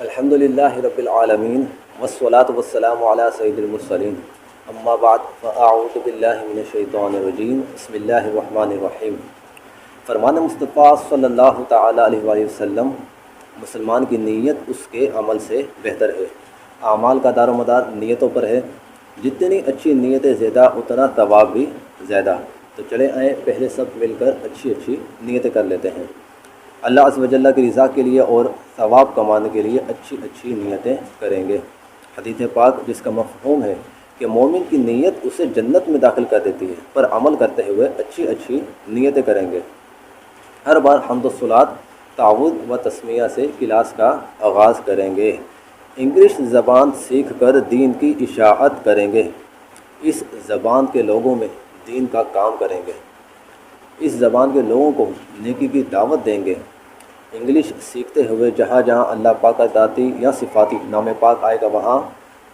अल्हम्दुलिल्लाहि रब्बिल आलमीन वस्सलातु वस्सलामु अला सय्यिदिल मुरसलीन अम्मा बाद फ़अऊज़ु बिल्लाहि मिनश शैतानिर रजीम बिस्मिल्लाहिर रहमानिर रहीम। फरमान मुस्तफ़ा सल्लल्लाहु तआला अलैहि वसल्लम, मुसलमान की नीयत उसके अमल से बेहतर है। आमाल का दारोमदार नीयतों पर है। जितनी अच्छी नीयतें ज़्यादा उतना तवाब भी ज़्यादा। तो चले आए पहले सब मिलकर अच्छी अच्छी नीयतें कर लेते हैं। अल्लाह अज़्ज़ व जल्ला की रज़ा के लिए और सवाब कमाने के लिए अच्छी अच्छी नीयतें करेंगे। हदीस पाक जिसका मफ़हूम है कि मोमिन की नीयत उसे जन्नत में दाखिल कर देती है, पर अमल करते हुए अच्छी अच्छी नीयतें करेंगे। हर बार हम्द व सलात, तावुद व तस्मिया से क्लास का आगाज़ करेंगे। इंग्लिश ज़बान सीख कर दीन की इशाअत करेंगे। इस ज़बान के लोगों में दीन का काम करेंगे। इस ज़बान के लोगों को नेकी की दावत देंगे। इंग्लिश सीखते हुए जहाँ जहाँ अल्लाह पाक का ज़ाती या सिफ़ाती नाम पाक आएगा वहाँ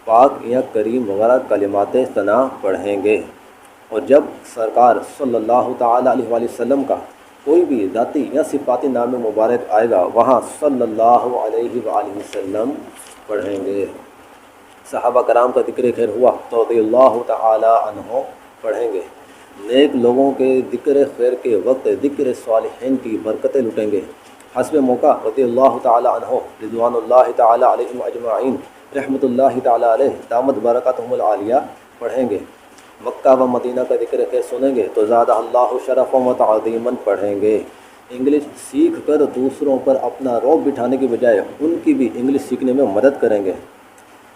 पाक या करीम वगैरह कलिमात सना पढ़ेंगे। और जब सरकार सल्लल्लाहु ताला अलैहि वसल्लम का कोई भी ज़ाती या सिफ़ाती नाम मुबारक आएगा वहाँ सल्लल्लाहु अलैहि वसल्लम पढ़ेंगे। सहाबा कराम का ज़िक्र खैर हुआ तो रज़ियल्लाहु ताला अन्हु पढ़ेंगे। नेक लोगों के ज़िक्र खैर के वक्त ज़िक्र सालिहीन की बरकतें लुटेंगे। हस्ब मौका रज़ियल्लाहु ताला अन्हु रिज़वानुल्लाहि ताला अलैहिम अजमाइन रहमतुल्लाहि ताला अलैहि दामत बरकतहुमुल आलिया पढ़ेंगे। मक्का व मदीना का ज़िक्र खैर सुनेंगे तो ज़ादहल्लाहु शरफ़न व तअज़ीमन पढ़ेंगे। इंग्लिश सीख कर दूसरों पर अपना रौब बिठाने की बजाय उनकी भी इंग्लिश सीखने में मदद करेंगे।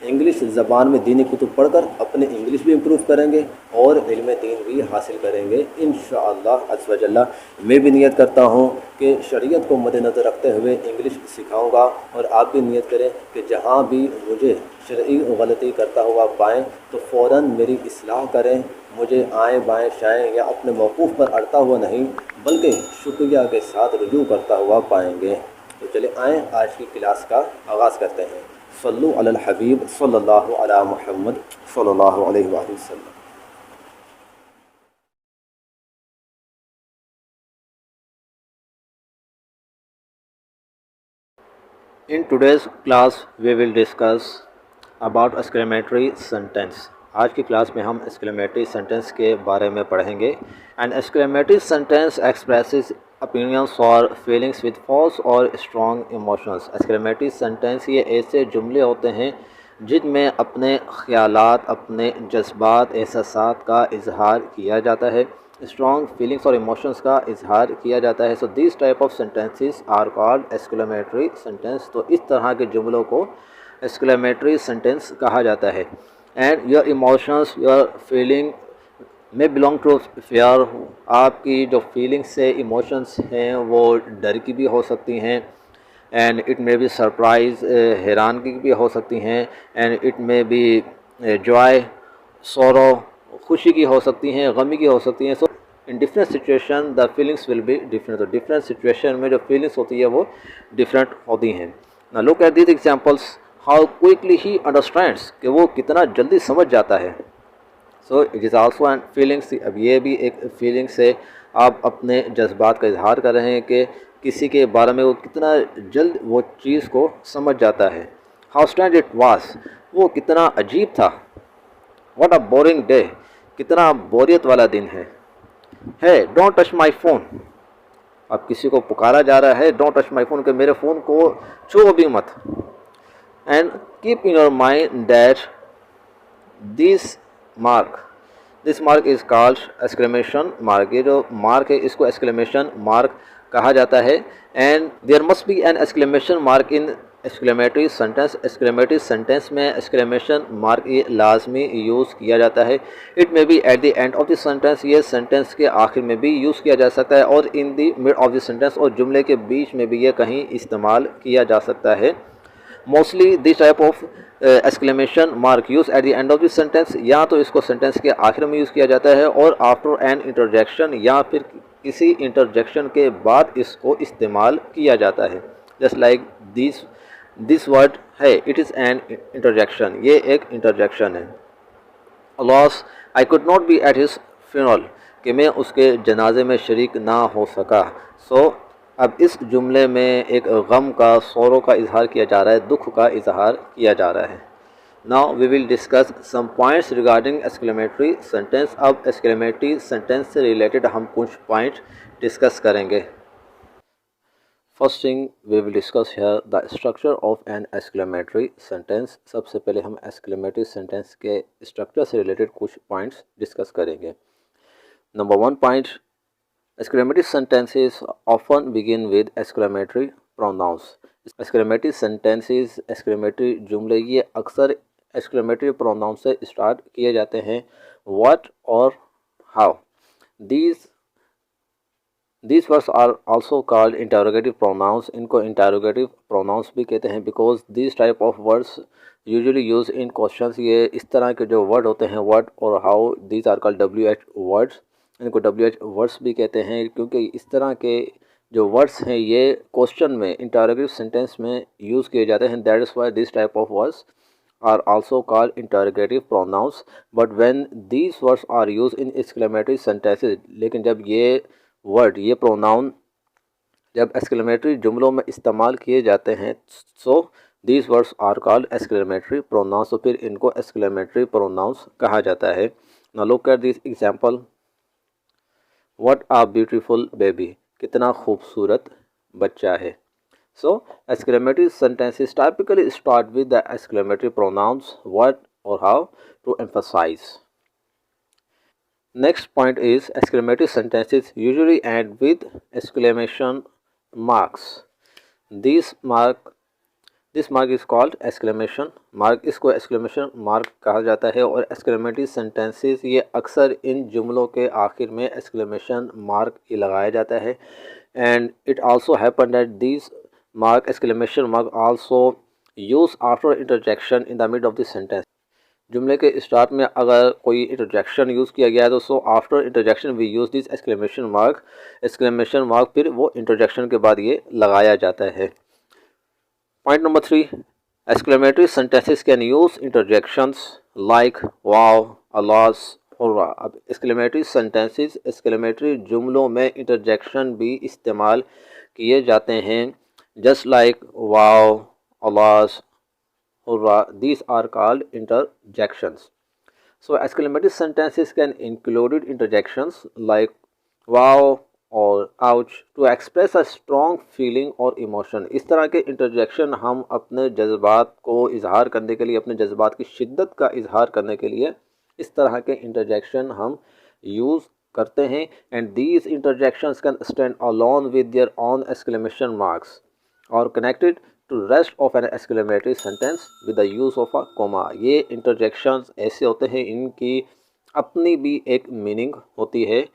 इंग्लिश ज़बान में दीनी कुतुब पढ़कर अपने इंग्लिश भी इम्प्रूव करेंगे और इल्म दीन भी हासिल करेंगे इंशाअल्लाह अज़्ज़ व जल्ला। मैं भी नियत करता हूँ कि शरीयत को मद्देनज़र रखते हुए इंग्लिश सिखाऊंगा, और आप भी नियत करें कि जहाँ भी मुझे शरई गलती करता हुआ पाएँ तो फ़ौरन मेरी इस्लाह करें। मुझे आएँ बाएँ शाएँ या अपने मौक़ूफ़ पर अड़ता हुआ नहीं बल्कि शुक्रिया के साथ रुजू करता हुआ पाएंगे। तो चले आएँ आज की क्लास का आगाज़ करते हैं। सल्लु अलल हबीब सल्लल्लाहु अला मुहम्मद सल्लल्लाहु अलैहि वसल्लम। In today's class we will discuss about exclamatory sentence। आज की क्लास में हम exclamatory sentence के बारे में पढ़ेंगे। An exclamatory sentence expresses opinions or feelings with force or strong emotions। exclamatory sentence ये ऐसे जुमले होते हैं जिनमें अपने ख़यालात, अपने जज्बात, एहसासात का इजहार किया जाता है, स्ट्रॉन्ग फीलिंग्स और इमोशंस का इजहार किया जाता है। So this type of sentences are called exclamatory sentence. तो इस तरह के जुमलों को एक्सक्लेमेटरी सेंटेंस कहा जाता है। And your emotions, your feeling में बिलोंग टू फेयर। आपकी जो फीलिंग्स है, इमोशंस हैं, वो डर की भी हो सकती हैं, and it may be surprise, हैरानगी भी हो सकती हैं, and it may be joy, sorrow, खुशी की हो सकती हैं, गमी की हो सकती हैं। So in different situation the feelings will be different. तो डिफरेंट सिचुएशन में जो फीलिंग्स होती है वो डिफरेंट होती हैं। ना look at these examples, how quickly he understands, कि वो कितना जल्दी समझ जाता है। सो it is also N feelings. अब ये भी एक फीलिंग्स है। आप अपने जज्बात का इजहार कर रहे हैं कि किसी के बारे में वो कितना जल्द वो चीज़ को समझ जाता है। हाउ स्ट्रेंज इट वाज, वो कितना अजीब था। व्हाट अ बोरिंग डे, कितना बोरियत वाला दिन है डोंट टच माई फ़ोन, अब किसी को पुकारा जा रहा है डोंट टच माई फ़ोन, कि मेरे फ़ोन को छुओ भी मत। And keep in your mind that this mark is called exclamation mark. ये जो मार्क है इसको एक्सक्लेमेशन मार्क कहा जाता है। And there must be an exclamation mark in exclamatory sentence. Exclamatory sentence में एक्सक्लेमेशन मार्क ये लाजमी यूज़ किया जाता है। It may be at the end of the sentence, ये सेंटेंस के आखिर में भी यूज़ किया जा सकता है, और in the mid of the sentence, और जुमले के बीच में भी ये कहीं इस्तेमाल किया जा सकता है। Mostly this type of exclamation mark use eight the end of the sentence, या तो इसको सेंटेंस के आखिर में यूज़ किया जाता है, और आफ्टर एन इंटरजेक्शन, या फिर किसी इंटरजेक्शन के बाद इसको इस्तेमाल किया जाता है। जस्ट लाइक दिस वर्ड है, इट इज़ एन इंटरजेक्शन, ये एक इंटरजेक्शन है। Loss, I could not be at his funeral, कि मैं उसके जनाजे में शरीक ना हो सका। सो अब इस जुमले में एक गम का, सौरों का इजहार किया जा रहा है, दुख का इजहार किया जा रहा है। Now we will discuss some points regarding exclamatory sentence. अब एक्सक्लेमेटरी सेंटेंस से रिलेटेड हम कुछ पॉइंट डिस्कस करेंगे। First thing we will discuss here the structure of an exclamatory sentence. सबसे पहले हम एक्सक्लेमेटरी सेंटेंस के स्ट्रक्चर से रिलेटेड कुछ पॉइंट्स डिस्कस करेंगे। Number 1 point, exclamatory sentences often begin with exclamatory pronouns. exclamatory sentences, exclamatory जुमले ये अक्सर exclamatory pronouns से स्टार्ट किए जाते हैं। what और how, these words are also called interrogative pronouns. इनको interrogative pronouns भी कहते हैं because these type of words usually used in questions. ये इस तरह के जो वर्ड होते हैं what और how, these are called WH words. इनको WH वर्ड्स भी कहते हैं क्योंकि इस तरह के जो वर्ड्स हैं ये क्वेश्चन में, इंटरोगेटिव सेंटेंस में यूज़ किए जाते हैं। That is why this type of words are also called interrogative pronouns. But when these words are use in exclamatory sentences, लेकिन जब ये वर्ड, ये प्रोनाउन जब एक्सक्लेमेटरी जुमलों में इस्तेमाल किए जाते हैं, so these words are called exclamatory pronouns. तो फिर इनको एक्सक्लेमेटरी प्रोनाउंस कहा जाता है। Now look at this example, What a beautiful baby, कितना खूबसूरत बच्चा है। So exclamatory sentences typically start with the exclamatory pronouns what or how to emphasize. Next point is exclamatory sentences usually end with exclamation marks. This mark is called exclamation mark. इसको exclamation mark कहा जाता है और exclamatory sentences ये अक्सर इन जुमलों के आखिर में exclamation mark ही लगाया जाता है। And it also happened that these exclamation mark also used after interjection in the middle of the sentence. जुमले के स्टार्ट में अगर कोई इंटरजेक्शन यूज़ किया गया है तो so after interjection we use this exclamation mark. Exclamation mark फिर वो इंटरजेक्शन के बाद ये लगाया जाता है। Point number 3, exclamatory sentences can use interjections like wow, alas, hurrah. अब exclamatory sentences, exclamatory जुमलों में interjection भी इस्तेमाल किए जाते हैं। Just like wow, alas, hurrah, these are called interjections. So exclamatory sentences can include interjections like wow और ouch to express a strong feeling और emotion. इस तरह के इंटरजेक्शन हम अपने जज्बात को इजहार करने के लिए, अपने जज्बात की शिद्दत का इजहार करने के लिए इस तरह के इंटरजेक्शन हम यूज़ करते हैं। And these interjections can stand alone with their own exclamation marks और connected to rest of an exclamatory sentence with the use of a comma. ये इंटरजेक्शंस ऐसे होते हैं, इनकी अपनी भी एक मीनिंग होती है।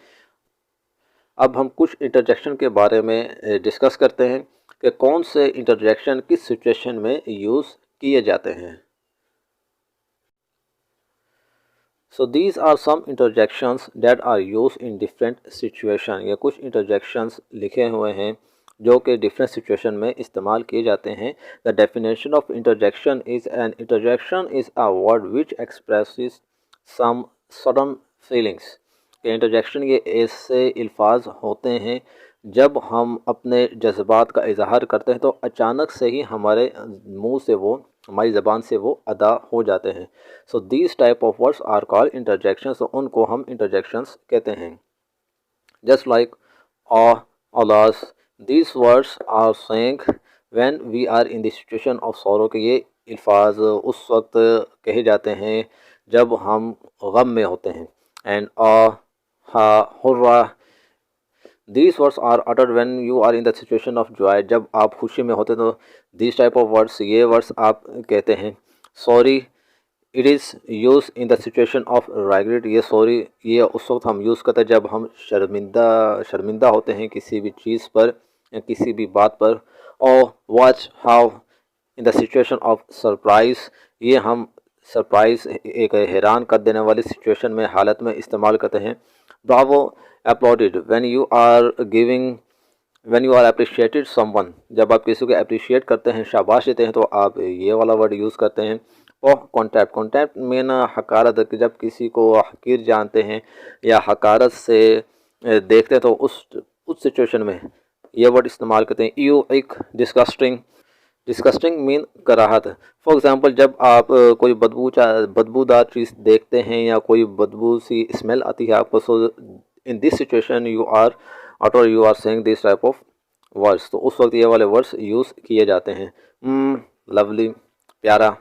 अब हम कुछ इंटरजेक्शन के बारे में डिस्कस करते हैं कि कौन से इंटरजेक्शन किस सिचुएशन में यूज़ किए जाते हैं। So these are some interjections that are use in different situation. ये कुछ इंटरजेक्शंस लिखे हुए हैं जो कि डिफरेंट सिचुएशन में इस्तेमाल किए जाते हैं। The definition of interjection is an interjection is a word which expresses some sudden feelings. कि इंटरजेक्शन ये ऐसे अल्फाज होते हैं जब हम अपने जज्बात का इजहार करते हैं तो अचानक से ही हमारे मुंह से वो, हमारी ज़बान से वो अदा हो जाते हैं। So these type of words are called interjections. उनको हम इंटरजेक्शंस कहते हैं। Just like alas, these words are saying when we are in the situation of sorrow. के ये अल्फाज उस वक्त कहे जाते हैं जब हम गम में होते हैं। And hurrah, these words are uttered when you are in the situation of joy. जब आप खुशी में होते तो दीज टाइप ऑफ वर्ड्स, ये वर्ड्स आप कहते हैं। Sorry, it is use in the situation of regret. ये सॉरी ये उस वक्त हम यूज़ करते हैं जब हम शर्मिंदा होते हैं किसी भी चीज़ पर या किसी भी बात पर। और watch how in the situation of surprise, ये हम सरप्राइज़, एक हैरान कर देने वाली सिचुएशन में, हालत में इस्तेमाल करते हैं। Bravo, applauded when you are appreciated someone. जब आप किसी को अप्रिशिएट करते हैं, शाबाश देते हैं, तो आप ये वाला वर्ड यूज़ करते हैं। और कॉन्टेप्ट में ना हकारत, जब किसी को हकीर जानते हैं या हकारत से देखते हैं तो उस सिचुएशन में ये वर्ड इस्तेमाल करते हैं। Yuck disgusting, disgusting mean कराहत। फॉर एग्जांपल जब आप कोई बदबूदार चीज़ देखते हैं या कोई बदबू सी स्मेल आती है आपको, so in this situation you are और you are saying this type of words, तो उस वक्त ये वाले वर्ड्स यूज़ किए जाते हैं। लवली, प्यारा,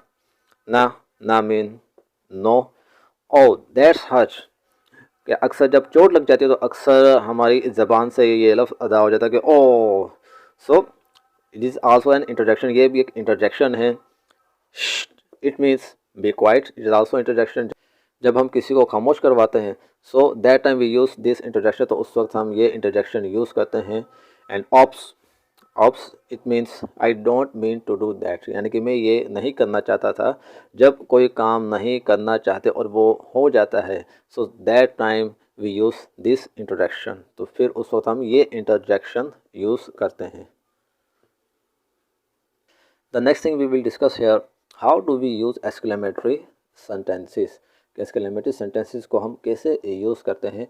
ना mean no, oh that's hurt, कि अक्सर जब चोट लग जाती है तो अक्सर हमारी ज़बान से ये लफ्ज़ अदा हो जाता है कि ओ। So it is also an interjection, ये भी एक इंटरजेक्शन है। It means be quiet, it is also interjection. जब हम किसी को खामोश करवाते हैं, so that time we use this interjection, तो उस वक्त हम ये इंटरजेक्शन यूज़ करते हैं। And oops, oops it means I don't mean to do that, यानी कि मैं ये नहीं करना चाहता था। जब कोई काम नहीं करना चाहते और वो हो जाता है, so that time we use this interjection, तो फिर उस वक्त हम ये इंटरजेक्शन यूज़ करते हैं। The next thing we will discuss here, how do we use exclamatory sentences. Exclamatory sentences को हम कैसे यूज़ करते हैं।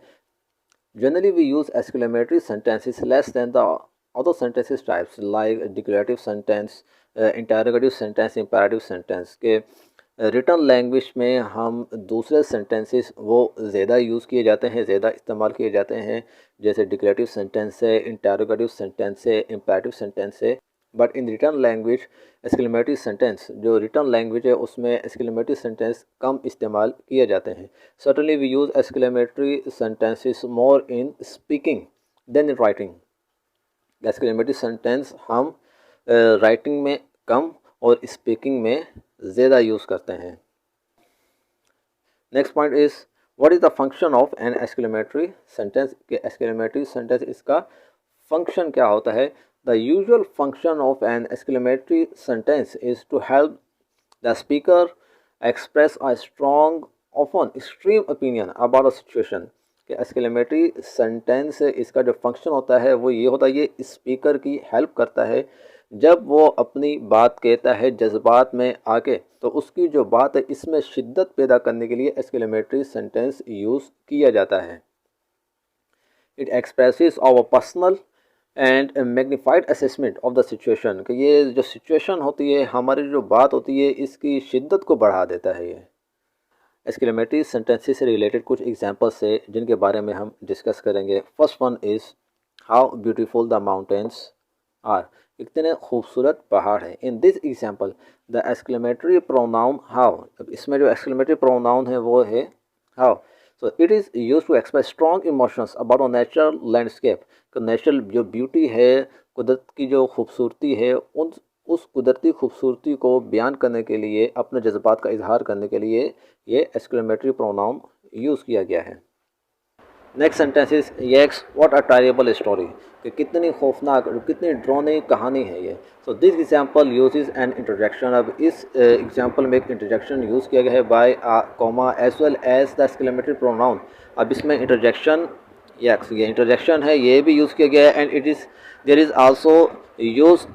Generally we use exclamatory sentences less than the other sentences types like declarative sentence, interrogative sentence, imperative sentence के written language में हम दूसरे sentences वो ज़्यादा यूज़ किए जाते हैं, ज़्यादा इस्तेमाल किए जाते हैं, जैसे डिक्लेरेटिव सेंटेंस है, इंटरोगेटिव सेंटेंस है, इम्पेरेटिव सेंटेंस है। But in written language exclamatory sentence, जो रिटर्न लैंग्वेज है उसमें एक्सक्लेमेटरी सेंटेंस कम इस्तेमाल किए जाते हैं। Certainly we use exclamatory sentences more in speaking than in writing. Exclamatory sentence हम राइटिंग में कम और स्पीकिंग में ज़्यादा यूज़ करते हैं। Next point is what is the function of an exclamatory sentence, के एक्सक्लेमेटरी सेंटेंस इसका फंक्शन क्या होता है। The usual function of an exclamatory sentence is to help the speaker express a strong often extreme opinion about a situation. कि exclamatory sentence इसका जो function होता है वो ये होता है, ये स्पीकर की हेल्प करता है जब वो अपनी बात कहता है जज्बात में आके, तो उसकी जो बात है इसमें शिद्दत पैदा करने के लिए एक्सक्लेमेटरी सेंटेंस यूज़ किया जाता है। It expresses our personal and magnified assessment of the situation, कि ये जो सिचुएशन होती है, हमारी जो बात होती है, इसकी शिद्दत को बढ़ा देता है। ये एक्सक्लेमेटरी सेंटेंसेस से रिलेटेड कुछ एग्जांपल्स है जिनके बारे में हम डिस्कस करेंगे। First one is how beautiful the mountains are, कितने खूबसूरत पहाड़ हैं। In this example the exclamatory pronoun how, इसमें जो एक्सक्लेमेटरी प्रोनाउन है वो है how. So it is use to express strong emotions about a natural landscape, natural जो ब्यूटी है, कुदरत की जो खूबसूरती है, उस कुदरती खूबसूरती को बयान करने के लिए, अपने जज्बात का इजहार करने के लिए ये एक्सक्लेमेटरी प्रोनाउन यूज़ किया गया है। Next sentence is yes what a terrible story, कि कितनी खौफनाक, कितनी ड्रोनी कहानी है ये। So this example uses an interjection. अब इस एग्जांपल में एक इंटरजेक्शन यूज़ किया गया है by a comma as well as the exclamatory pronoun. अब इसमें इंटरजेक्शन, यस ये इंटरजेक्शन है, ये भी यूज़ किया गया है। And it is there is also use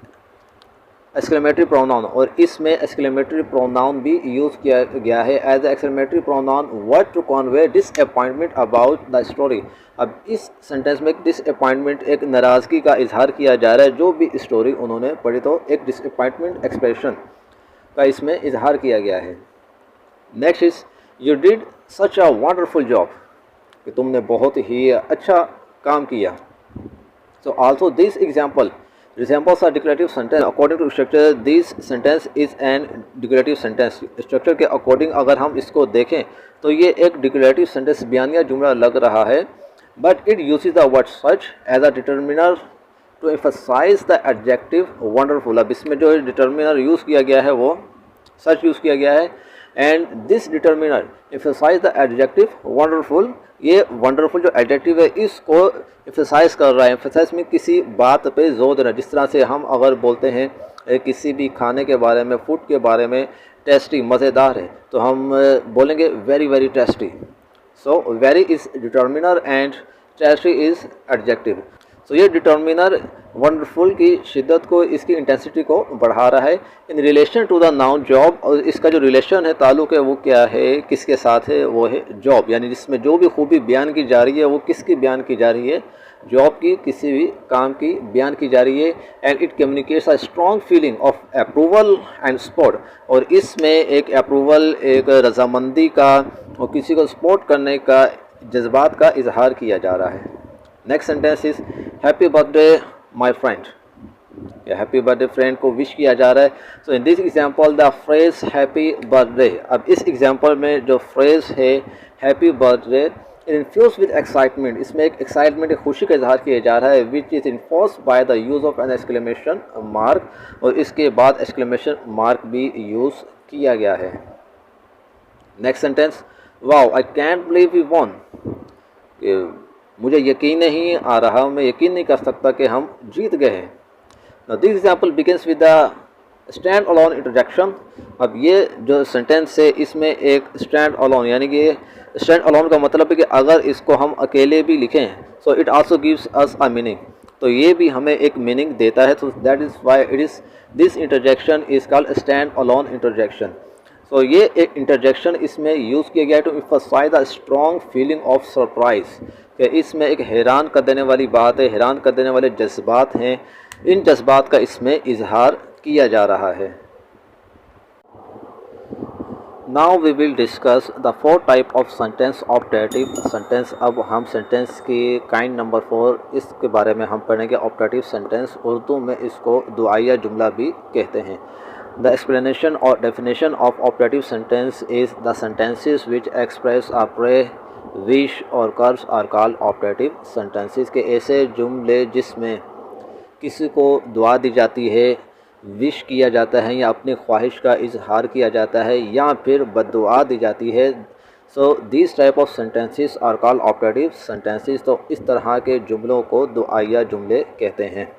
exclamatory pronoun, और इसमें एक्सक्लेमेटरी प्रोनाउन भी यूज़ किया गया है as exclamatory pronoun word to convey disappointment about the story. अब इस सेंटेंस में डिसअपॉइंटमेंट, एक नाराज़गी का इजहार किया जा रहा है, जो भी स्टोरी उन्होंने पढ़ी, तो एक डिसअपॉइंटमेंट एक्सप्रेशन का इसमें इजहार किया गया है। Next is you did such a wonderful job, कि तुमने बहुत ही अच्छा काम किया। So also this example resembles a declarative sentence. According to structure, this sentence is an declarative sentence. Structure के अकॉर्डिंग अगर हम इसको देखें तो ये एक डिक्लेरेटिव सेंटेंस, बयानिया जुमला लग रहा है। But it uses the word such as a determiner to emphasize the adjective wonderful. अब इसमें जो डिटर्मिनर यूज़ किया गया है वो सच यूज़ किया गया है। And this determiner emphasize the adjective wonderful, ये वंडरफुल जो एडजेक्टिव है इसको एम्फसाइज कर रहा है। एम्फसाइज में किसी बात पे जोर देना, जिस तरह से हम अगर बोलते हैं किसी भी खाने के बारे में, फूड के बारे में, टेस्टी मज़ेदार है, तो हम बोलेंगे very very tasty. So very is determiner and tasty is adjective. सो ये डिटर्मिनर वंडरफुल की शिद्दत को, इसकी इंटेंसिटी को बढ़ा रहा है। In relation to the noun job, और इसका जो रिलेशन है, ताल्लुक़ है, वो क्या है, किसके साथ है, वो है जॉब। यानी जिसमें जो भी खूबी बयान की जा रही है वो किसकी बयान की जा रही है, जॉब की, किसी भी काम की बयान की जा रही है। And it communicates a strong feeling of approval and support, और इसमें एक अप्रूवल, एक रजामंदी का और किसी को सपोर्ट करने का जज्बात का इजहार किया जा रहा है। Next sentence is happy birthday my friend, या हैप्पी बर्थडे फ्रेंड को विश किया जा रहा है। So in this example the phrase happy birthday, अब इस एग्जांपल में जो फ्रेज है happy birthday infuse with excitement, इसमें एक एक्साइटमेंट, एक खुशी का इजहार किया जा रहा है, which is enforce by the use of N exclamation mark, और इसके बाद एक्सक्लेमेशन मार्क भी यूज़ किया गया है। Next sentence, wow I can't believe we won, मुझे यकीन नहीं आ रहा, मैं यकीन नहीं कर सकता कि हम जीत गए हैं। Now this example begins with the stand alone interjection। अब ये जो सेंटेंस है इसमें एक stand alone, यानी कि stand alone का मतलब है कि अगर इसको हम अकेले भी लिखें, so it also gives us a meaning, तो ये भी हमें एक मीनिंग देता है। तो that is why it is this interjection is called stand alone interjection। तो ये एक इंटरजेक्शन इसमें यूज़ किया गया है to emphasize the strong feeling of surprise, कि इसमें एक हैरान कर देने वाली बात है, हैरान कर देने वाले जज्बात हैं, इन जज्बात का इसमें इजहार किया जा रहा है। Now we will discuss the 4 type of sentence optative sentence. अब हम सेंटेंस की काइंड नंबर 4 इसके बारे में हम पढ़ेंगे। ऑप्टेटिव सेंटेंस, उर्दू में इसको दुआया जुमला भी कहते हैं। The explanation or definition of optative sentence is the sentences which express a prayer, wish or curse are called optative sentences। के ऐसे जुमले जिसमें किसी को दुआ दी जाती है, विश किया जाता है, या अपनी ख्वाहिश का इजहार किया जाता है, या फिर बद्दुआ दी जाती है। So this type of sentences are called optative sentences. तो इस तरह के जुमलों को दुआया जुमले कहते हैं।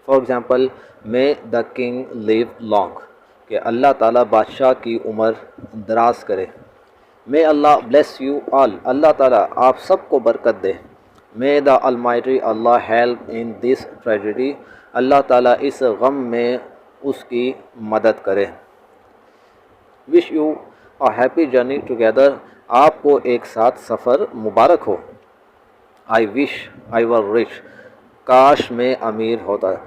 For example, may the king live long, कि अल्लाह ताला बादशाह की उम्र दराज करे। May Allah bless you all, अल्लाह ताला आप सबको बरकत दे। May the almighty Allah help in this tragedy, अल्लाह ताला इस गम में उसकी मदद करे। Wish you a happy journey together, आपको एक साथ सफ़र मुबारक हो। I wish I were rich, काश मैं अमीर होता।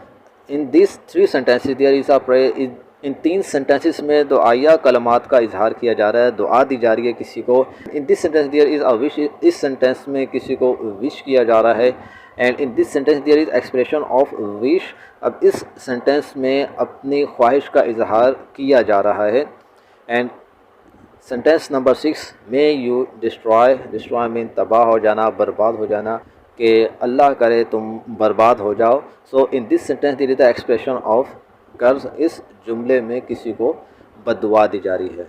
In this 3 sentences there is a prayer. इन 3 सेंटेंसेस में दुआया कलमात का इजहार किया जा रहा है, दुआ दी जा रही है किसी को। In this sentence there is a wish, इस सेंटेंस में किसी को विश किया जा रहा है। And in this sentence there is expression of wish, अब इस सेंटेंस में अपनी ख्वाहिश का इजहार किया जा रहा है। And sentence number 6, may you destroy, destroy mean तबाह हो जाना, बर्बाद हो जाना, कि अल्लाह करे तुम बर्बाद हो जाओ। So in this sentence there is the expression of curse, इस जुमले में किसी को बद्दुआ दी जा रही है।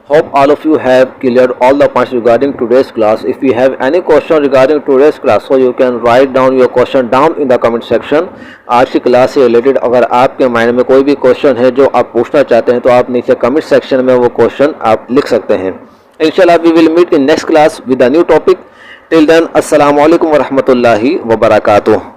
Hope all of you have cleared all the points regarding today's class. If you have any question regarding today's class, so you can write down your question down in the comment section। आज की class से related अगर आपके mind में कोई भी question है जो आप पूछना चाहते हैं, तो आप नीचे कमेंट सेक्शन में वो क्वेश्चन आप लिख सकते हैं। इंशाल्लाह we will meet in next class with a new topic. Till then, अस्सलामु अलैकुम व रहमतुल्लाहि व बरकातुहू।